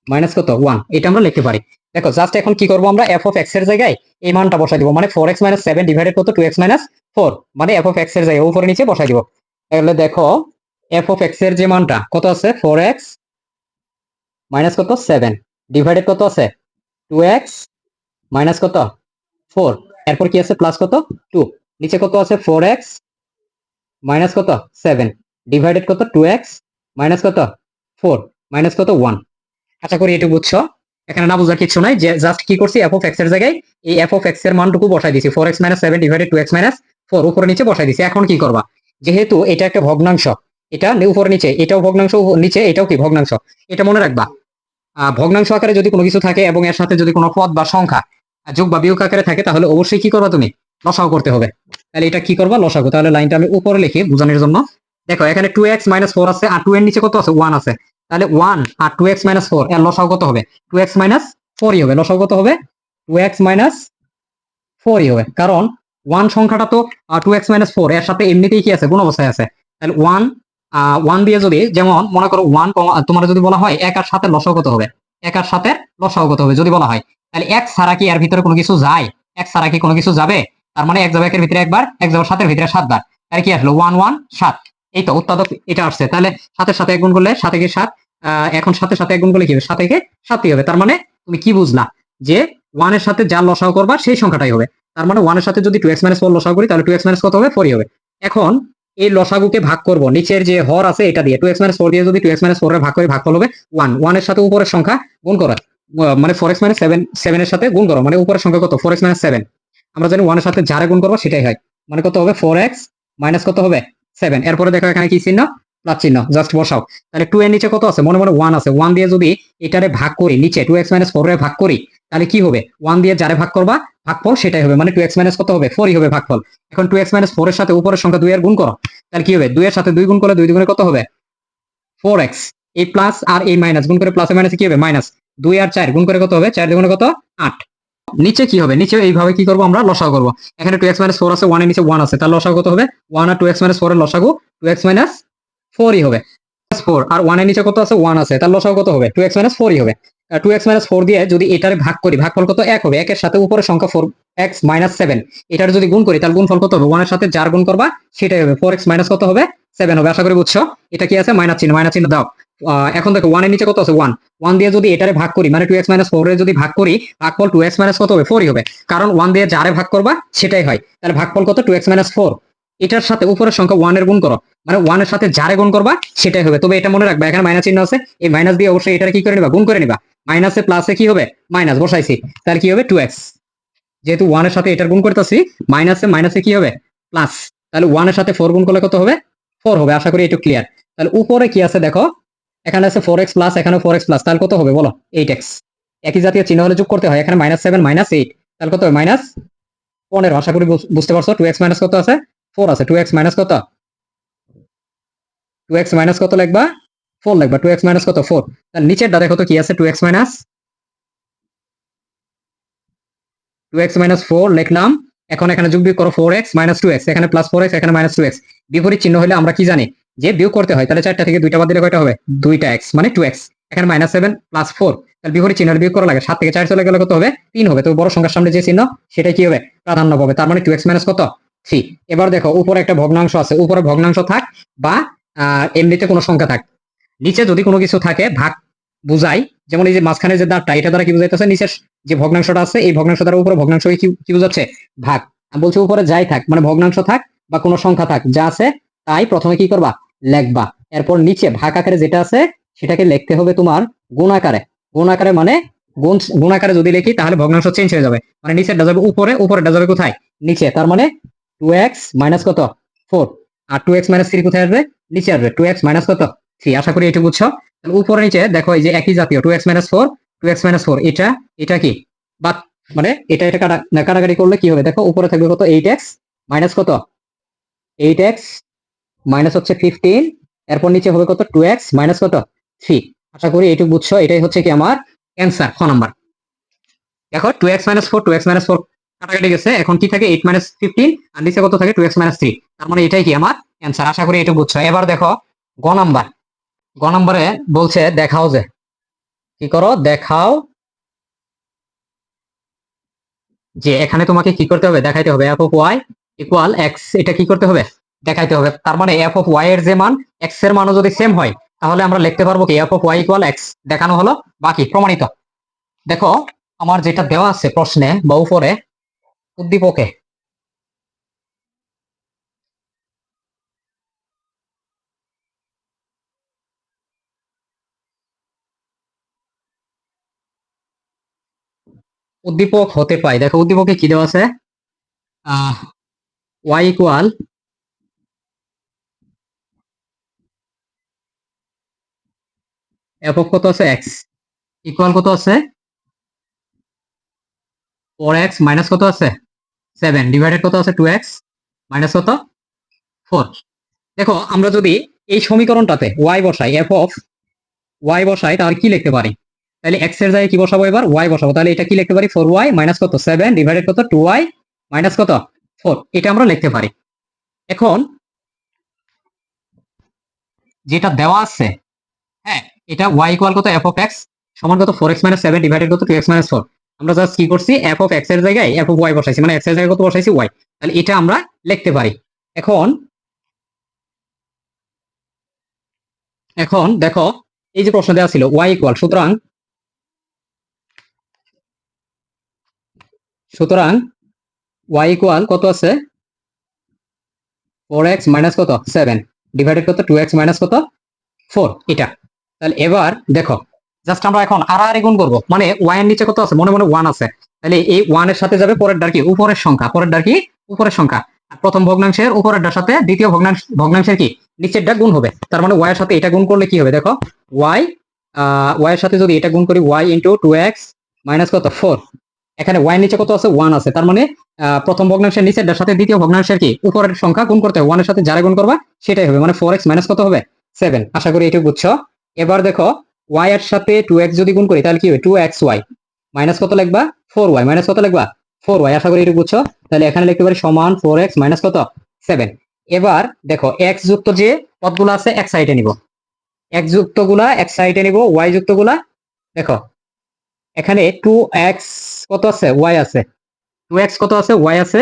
মাইনাস কত 1, এটা আমরা লিখতে পারি। দেখো জাস্ট এখন কি করব আমরা, এফ অফ এক্স এর জায়গায় এই মানটা বসাই দিব, মানে 4x - 7 ডিভাইডেড কত 2x - 4, মানে এফ অফ এক্স এর জায়গায় উপরে নিচে বসাই দিব। তাহলে দেখো এফ অফ এক্স এর যে মানটা কত আছে 4x মাইনাস কত 7 ডিভাইডেড কত আছে 2x মাইনাস কত 4, এরপর কি আছে প্লাস কত 2, নিচে কত আছে 4x মাইনাস কত 7 ডিভাইডেড কত 2x মাইনাস কত 4 মাইনাস কত 1। আশা করি এটুকু বুঝছো। এখানে না বোঝার কিছু নাই, যে জাস্ট কি করছি এফ অফ এক্স এর জায়গায় এই এফ অফ এক্স এর মানটুকু বসাই দিছি, 4x - 7 ডিভাইডেড 2x - 4 উপরে নিচে বসাই দিছি। এখন কি করবা, যেহেতু এটা একটা ভগ্নাংশ, এটা উপরে নিচে এটাও ভগ্নাংশ, নিচে এটাও কি ভগ্নাংশ, এটা মনে রাখবা। ভগ্নাংশ আকারে যদি কোনো কিছু থাকে এবং এর সাথে যদি কোনো পদ বা সংখ্যা যোগ বা বিয়োগ আকারে থাকে, তাহলে অবশ্যই কি করবা তুমি লসাগু করতে হবে। তাহলে এটা কি করবা লসাগু, তাহলে লাইনটা আমি উপরে লিখি বোঝানোর জন্য। দেখো এখানে 2x - 4 আছে, আর 2 এর নিচে কত আছে 1 আছে, তাহলে 1 আর 2x - 4 এর লসাগু কত হবে 2x - 4ই হবে। লসাগু কত হবে 2x - 4ই হবে, কারণ 1 সংখ্যাটা তো 2x - 4 এর সাথে এমনিতেই কি আছে গুণ অবস্থায় আছে। তাহলে 1 দিয়ে যদি, যেমন মনে করো 1 তোমার যদি বলা হয় 1 আর 7 এর লসাগু কত হবে, 1 আর 7 এর লসাগু কত হবে যদি বলা হয়, তাহলে 1 ছাড়া কি এর ভিতরে কোনো কিছু যায়, 1 ছাড়া কি কোনো কিছু যাবে? তার মানে 1 যাবে 1 এর ভিতরে একবার, 1 যাবে 7 এর ভিতরে 7 বার, তাহলে কি আসলো 1 1 7। এই তো উৎপাদক এটা আসছে, তাহলে 7 এর সাথে 1 গুণ করলে 7 একে 7, এখন 7 এর সাথে 1 গুণ করলে কি হবে 7 একে 7ই হবে। তার মানে তুমি কি বুঝলা, যে 1 এর সাথে যার লসাগু করবা সেই সংখ্যাটাই হবে। তার মানে 1 এর সাথে যদি 2x - 4 লসাগু করি, তাহলে 2x - কত হবে 4ই হবে। এখন এই লসাগুকে ভাগ করব নিচের যে হর আছে এটা দিয়ে, 2x - 4 দিয়ে যদি 2x - 4 এর ভাগ করে ভাগফল হবে 1, 1 এর সাথে উপরের সংখ্যা গুণ করো, মানে 4x - 7, 7 এর সাথে গুণ করো, মানে উপরের সংখ্যা কত 4x - 7, আমরা জানি 1 এর সাথে যারে গুণ করব সেটাই হয়, মানে কত হবে 4x মাইনাস কত হবে 7। এরপরে দেখো এখানে কি চিহ্ন, প্লাস চিহ্ন, জাস্ট বসাও। তাহলে 2 এর নিচে কত আছে, মনে মনে 1 আছে, 1 দিয়ে যদি এটারে ভাগ করি নিচে 2x - 4 এর ভাগ করি, তাহলে কি হবে 1 দিয়ে যারে ভাগ করবা ভাগফল সেটাই হবে, মানে 2x - কত হবে 4ই হবে ভাগফল। এখন 2x - 4 এর সাথে উপরের সংখ্যা 2 এর গুণ করো, তাহলে কি হবে 2 এর সাথে 2 গুণ করলে 2 দুগুণে কত হবে 4x, এই প্লাস আর এই মাইনাস গুণ করে প্লাসে মাইনাসে কি হবে মাইনাস, 2 আর 4 গুণ করে কত হবে 4 দুগুণে কত 8। নিচে কি হবে, নিচে এইভাবে কি করব আমরা লসাগু করব। এখানে 2x - 4 আছে, 1 এর নিচে 1 আছে, তাহলে লসাগু কত হবে 1 আর 2x - 4 এর লসাগু 2x - 4ই হবে। 4 আর 1 এর নিচে কত আছে 1 আছে, তার লসাগু কত হবে 2x - 4ই হবে। 2x - 4 দিয়ে যদি এটারে ভাগ করি ভাগফল কত 1 হবে, 1 এর সাথে উপরের সংখ্যা 4x - 7, এটার যদি গুণ করি তাহলে গুণফল কত হবে 1 এর সাথে যার গুণ করবা সেটাই হবে, 4x - কত হবে 7 হবে। আশা করি বুঝছো। এটা কি আছে মাইনাস চিহ্ন, মাইনাস চিহ্ন দাও। এখন দেখো 1 এর নিচে কত আছে 1, 1 দিয়ে যদি এটারে ভাগ করি, মানে 2x - 4 এর যদি ভাগ করি ভাগফল 2x - কত হবে 4ই হবে, কারণ 1 দিয়ে যারে ভাগ করবা সেটাই হয়। তাহলে ভাগফল কত 2x - 4, এটার সাথে উপরের সংখ্যা 1 এর গুণ করো, মানে 1 এর সাথে যারে গুণ করবা সেটাই হবে। তবে এটা মনে রাখবা এখানে মাইনাস চিহ্ন আছে, এই মাইনাস দিয়ে অবশ্যই এটারে কি করে নিবা গুণ করে নিবা, মাইনাসে প্লাসে কি হবে মাইনাস বসাইছি, তাহলে কি হবে 2x, যেহেতু 1 এর সাথে এটার গুণ করতেছি মাইনাসে মাইনাসে কি হবে প্লাস, তাহলে 1 এর সাথে 4 গুণ করলে কত হবে 4 হবে। আশা করি একটু ক্লিয়ার। তাহলে উপরে কি আছে দেখো, এখানে আছে 4x প্লাস, এখানে 4x প্লাস, তাহলে কত হবে বলো 8x, একই জাতীয় চিহ্ন হলে যোগ করতে হয়, এখানে -7 -8, তাহলে কত হবে -15। আশা করি বুঝতে পারছো। 2x মাইনাস কত আছে 4 আছে, 2x মাইনাস কত 2x মাইনাস কত লিখবা 4 লিখবা, 2x মাইনাস কত 4। তাহলে নিচেরটা দেখো তো কি আছে 2x মাইনাস 4 লিখলাম। এখন এখানে যোগ বিয়োগ করো 4x মাইনাস 2x, এখানে প্লাস 4x এখানে মাইনাস 2x, বিপরীত চিহ্ন হলে আমরা কি জানি যে বিয়োগ করতে হয়, তাহলে 4টা থেকে 2টা বাদ দিলে কয়টা হবে 2টা x মানে 2x, এখানে -7 প্লাস 4, তাহলে বিপরীত চিহ্ন বিয়োগ করা লাগে, 7 থেকে 4 চলে গেলে কত হবে 3 হবে। তো বড় সংখ্যার সামনে যে চিহ্ন সেটা কি হবে প্রাধান্য পাবে, তার মানে 2x মাইনাস কত 3। এবার দেখো উপরে একটা ভগ্নাংশ আছে, উপরে ভগ্নাংশ থাক বা এমনিতে কোনো সংখ্যা থাক, নিচে যদি কোনো কিছু থাকে ভাগ বুঝাই, যেমন এই যে মাঝখানে যে দাঁতটা এটা দ্বারা কি বুঝাইতেছে নিচের যে ভগ্নাংশটা আছে এই ভগ্নাংশ দ্বারা উপরে ভগ্নাংশ কি বুঝাচ্ছে ভাগ। আমি বলছি উপরে যাই থাক মানে ভগ্নাংশ থাক বা কোনো সংখ্যা থাক যা আছে তাই প্রথমে কি করবা লেখবা, এরপর নিচে ভাগ আকারে যেটা আছে সেটাকে লিখতে হবে তোমার গুণ আকারে। গুণ আকারে মানে গুণ আকারে যদি লিখি তাহলে ভগ্নাংশ চেঞ্জ হয়ে যাবে, মানে নিচেরটা যাবে উপরে, উপরেরটা যাবে কোথায় নিচে, তার মানে 2x মাইনাস কত 4, আর 2x মাইনাস 3 কোথায় আসবে নিচে আসবে, 2x মাইনাস কত 3। আশা করি এটা বুঝছো। উপরে নিচে দেখো এই যে একই জাতীয় 2x মাইনাস 4, 2x মাইনাস 4, এটা কি বাদ, মানে এটা কাটাকাটি করলে কি হবে দেখো উপরে থাকবে কত 8x মাইনাস কত 8x মাইনাস হচ্ছে 15, এরপর নিচে হবে কত 2x মাইনাস কত 3। আশা করি এইটুকু বুঝছো। এটাই হচ্ছে কি আমার অ্যান্সার খ নাম্বার। দেখো 2x - 4 2x - 4 কাটাকাটি গেছে, এখন কি থাকে 8 - 15, আর নিচে কত থাকে 2x - 3। তার মানে এটাই কি আমার অ্যান্সার। আশা করি এটা বুঝছো। এবার দেখো গ নাম্বার। গ নাম্বারে বলছে দেখাও যে, কি করো দেখাও যে এখানে তোমাকে কি করতে হবে, দেখাইতে হবে F of Y equal X. এটা কি করতে হবে, দেখাইতে হবে। তার মানে এফ অফ ওয়াই এর যে মান, এক্স এর মানও যদি সেম হয়, তাহলে আমরা লিখতে পারবো কি F of Y equal X. দেখানো হলো, বাকি প্রমাণিত। দেখো আমার যেটা দেওয়া আছে প্রশ্নে বা উপরে, উদ্দীপকে উদ্দীপক হতে পাই। দেখো উদ্দীপকে কি দেওয়া আছে, ওয়াই ইকুয়াল এফ অফ কত আছে এক্স ইকুয়াল কত আছে 4x মাইনাস কত আছে 7 ডিভাইডেড কত আছে 2x মাইনাস কত 4। দেখো আমরা যদি এই সমীকরণটাতে y বসাই, এফ অফ ওয়াই বসাই, তাহলে কি লিখতে পারি? তাহলে এক্স এর জায়গায় কি বসাবো, এবার ওয়াই বসাবো। তাহলে এটা কি লিখতে পারি 4y মাইনাস কত 7 ডিভাইডেড কত 2y মাইনাস কত 4। এটা আমরা লিখতে পারি। এখন যেটা দেওয়া আছে, হ্যাঁ, এটা y ইকুয়াল কত এফ অফ এক্স সমান কত 4x - 7 ডিভাইডেড কত 2x - 4। আমরা জাস্ট কি করছি, এফ অফ এক্স এর জায়গায় এফ অফ ওয়াই বসাইছি, মানে এক্স এর জায়গায় কত বসাইছি ওয়াই। তাহলে এটা আমরা লিখতে পারি। এখন এখন দেখো এই যে প্রশ্ন দেওয়া ছিল y ইকুয়াল, সুতরাং সুতরাং y ইকুয়াল কত আছে 4x মাইনাস কত 7 ডিভাইডেড কত 2x মাইনাস কত 4। এটা তাহলে এবার দেখো জাস্ট আমরা এখন আর গুণ করবো, মানে y এর নিচে কত আছে, মনে মনে 1 আছে। তাহলে এই 1 এর সাথে যাবে পরের ডার কি উপরের সংখ্যা, পরের ডার কি উপরের সংখ্যা। আর প্রথম ভগ্নাংশের উপরের ডার সাথে দ্বিতীয় ভগ্নাংশের কি নিচের ডার গুণ হবে। তার মানে y এর সাথে এটা গুণ করলে কি হবে, দেখো y y এর সাথে যদি এটা গুণ করি y ইন্টু 2x মাইনাস কত 4। এখানে y এর নিচে কত আছে 1 আছে। তার মানে প্রথম ভগ্নাংশের নিচের ডার সাথে দ্বিতীয় ভগ্নাংশের কি উপরের সংখ্যা গুণ করতে হবে, 1 এর সাথে যারা গুণ করবা সেটাই হবে, মানে 4x মাইনাস কত হবে 7। আশা করি এটা বুঝছো। এবার দেখো y এর সাথে 2x যদি গুণ করি তাহলে কি হবে 2xy মাইনাস কত লিখবা 4y মাইনাস কত লিখবা 4y। আশা করি এটা বুঝছো। তাহলে এখানে লিখতে পারি সমান 4x মাইনাস কত 7। এবার দেখো x যুক্ত যে পদগুলো আছে এক সাইডে নিব, x যুক্ত গুলা এক সাইডে নিব, y যুক্ত গুলা দেখো এখানে 2x কত আছে y আছে, 2x কত আছে y আছে,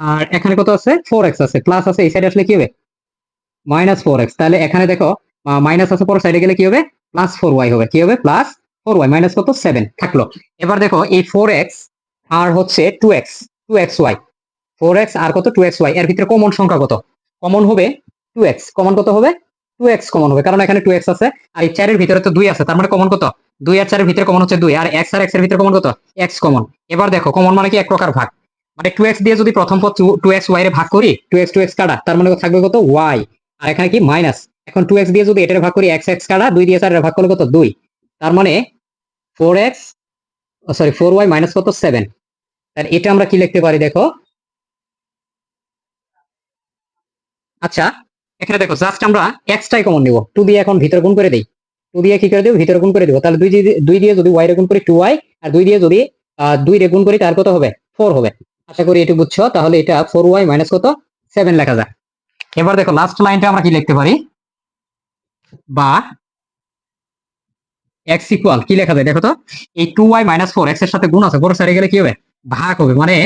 আর এখানে কত আছে 4x আছে, প্লাস আছে এই সাইডে আসলে কি হবে মাইনাস 4x। তাহলে এখানে দেখো মাইনাস আছে পরের সাইডে গেলে কি হবে প্লাস 4y হবে, কি হবে প্লাস 4y মাইনাস কত 7 থাকলো। এবার দেখো এই 4x আর হচ্ছে 2x 2xy 4x আর কত 2xy এর ভিতরে কমন সংখ্যা কত, কমন হবে 2x। কমন কত হবে 2x কমন হবে, কারণ এখানে 2x আছে আর এই 4 এর ভিতরে তো 2 আছে। তার মানে কমন কত 2 আর 4 এর ভিতরে কমন হচ্ছে 2, আর x আর x এর ভিতরে কমন কত x কমন। এবার দেখো কমন মানে কি এক প্রকার ভাগ, মানে 2x দিয়ে যদি প্রথম পদ 2xy এর ভাগ করি 2x কাটা, তার মানে থাকবে কত y, আর এখানে কি মাইনাস। এখন 2x দিয়ে যদি এটার ভাগ করি x কাটা, 2 দিয়ে 4 এর ভাগ করলে কত 2। তার মানে 4x সরি 4y মাইনাস কত 7। তাহলে এটা আমরা কি লিখতে পারি দেখো, আচ্ছা এখানে দেখো জাস্ট আমরা এক্সটাই কমন নিব, 2 দিয়ে এখন ভিতরে গুণ করে দেই, 2 দিয়ে কি করে দেব ভিতরে গুণ করে দেব। তাহলে 2 দিয়ে যদি y রে গুণ করি 2y, আর 2 দিয়ে যদি 2 রে গুণ করি তার কত হবে 4 হবে। আশা করি এটা বুঝছো। তাহলে এটা 4y মাইনাস কত 7 লেখা যায়। এবার দেখো লাস্ট লাইনটা আমরা কি লিখতে পারি, বা x ইকুয়াল কি লেখা যায় দেখো তো, এই 2y মাইনাস 4 x এর সাথে গুণ আছে, পরের সাইডে গেলে কি হবে ভাগ হবে, মানে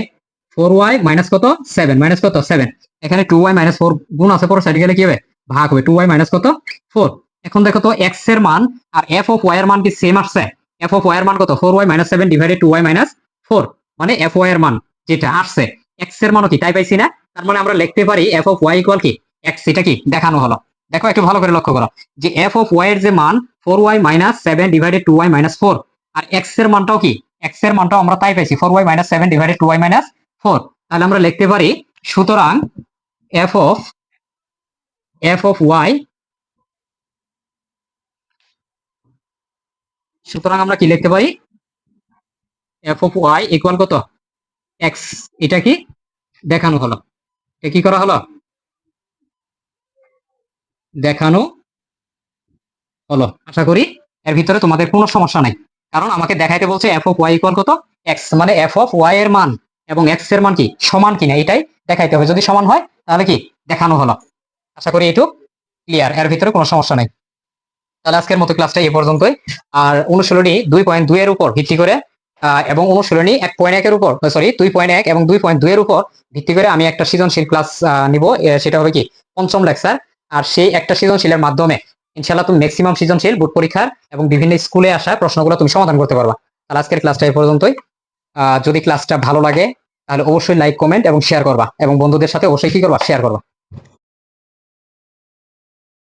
4y মাইনাস কত 7 মাইনাস কত 7। এখানে 2y মাইনাস 4 গুণ আছে, পরের সাইডে গেলে কি হবে ভাগ হবে 2y মাইনাস কত 4। এখন দেখো তো x এর মান আর f অফ y এর মান কি সেম আসছে, f অফ y এর মান কত 4y minus 7 divided 2y minus 4, মানে f y এর মান যেটা আসছে x এর মানও কি তাই পাইছি না। তার মানে আমরা লিখতে পারি f অফ y ইকুয়াল কি x। এটা কি দেখানো হলো। দেখো একটু ভালো করে লক্ষ্য করো যে f অফ y এর যে মান 4y minus 7 divided 2y minus 4, আর x এর মানটাও কি x এর মানটাও আমরা তাই পাইছি 4y minus 7 divided 2y minus 4। তাহলে আমরা লিখতে পারি সুতরাং f অফ y, সুতরাং আমরা কি লিখতে পারি f অফ y ইকুয়াল কত x। এটা কি দেখানো হলো, এটা কি করা হলো দেখানো হলো। আশা করি এর ভিতরে তোমাদের কোনো সমস্যা নাই। কারণ আমাকে দেখাইতে বলছে এফ অফ ওয়াই ইকুয়াল কত এক্স, মানে এফ অফ ওয়াই এর মান এবং এক্স এর মান কি সমান কিনা এটাই দেখাইতে হবে। যদি সমান হয় তাহলে কি দেখানো হলো। আশা করি এইটুক ক্লিয়ার, এর ভিতরে কোনো সমস্যা নেই। তাহলে আজকের মতো ক্লাসটা এই পর্যন্তই। আর অনুশীলনী 2.2 এর উপর ভিত্তি করে এবং অনুশীলনী 1.1 এর উপর, সরি 2.1 এবং 2.2 এর উপর ভিত্তি করে আমি একটা সৃজনশীল ক্লাস নিব। সেটা হবে কি পঞ্চম লেকচার। আর সেই একটা সৃজনশীলের মাধ্যমে ইনশাআল্লাহ তুমি ম্যাক্সিমাম সৃজনশীল বোর্ড পরীক্ষার এবং বিভিন্ন স্কুলে আসা প্রশ্নগুলো তুমি সমাধান করতে পারবা। তাহলে আজকের ক্লাসটা এই পর্যন্তই। যদি ক্লাসটা ভালো লাগে তাহলে অবশ্যই লাইক, কমেন্ট এবং শেয়ার করবা, এবং বন্ধুদের সাথে অবশ্যই কি করবা, শেয়ার করবা।